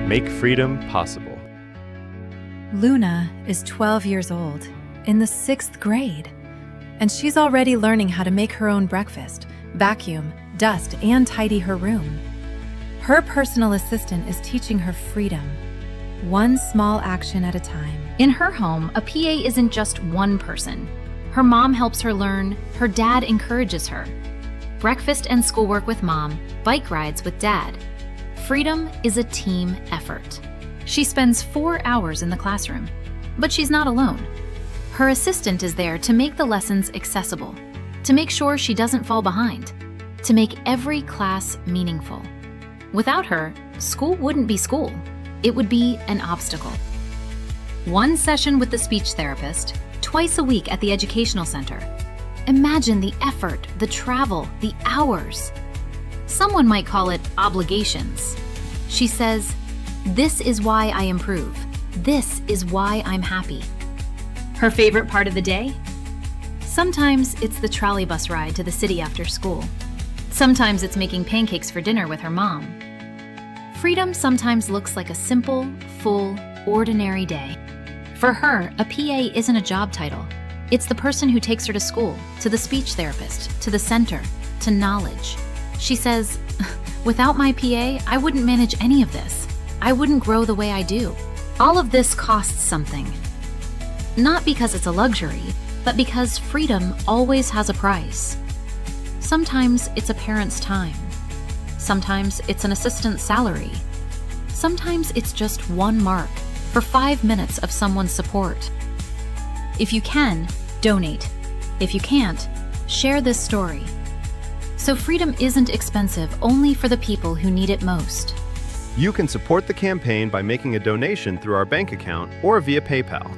Make freedom possible. Luna is 12 years old, in the 6th grade, and she's already learning how to make her own breakfast, vacuum, dust, and tidy her room. Her personal assistant is teaching her freedom, one small action at a time. In her home, a PA isn't just one person. Her mom helps her learn, her dad encourages her. Breakfast and schoolwork with mom, bike rides with dad. Freedom is a team effort. She spends 4 hours in the classroom, but she's not alone. Her assistant is there to make the lessons accessible, to make sure she doesn't fall behind, to make every class meaningful. Without her, school wouldn't be school. It would be an obstacle. One session with the speech therapist, twice a week at the educational center. Imagine the effort, the travel, the hours. Someone might call it obligations. She says, "This is why I improve. This is why I'm happy." Her favorite part of the day? Sometimes it's the trolleybus ride to the city after school. Sometimes it's making pancakes for dinner with her mom. Freedom sometimes looks like a simple, full, ordinary day. For her, a PA isn't a job title. It's the person who takes her to school, to the speech therapist, to the center, to knowledge. She says, "Without my PA, I wouldn't manage any of this. I wouldn't grow the way I do." All of this costs something. Not because it's a luxury, but because freedom always has a price. Sometimes it's a parent's time. Sometimes it's an assistant's salary. Sometimes it's just one mark for 5 minutes of someone's support. If you can, donate. If you can't, share this story. So freedom isn't expensive only for the people who need it most. You can support the campaign by making a donation through our bank account or via PayPal.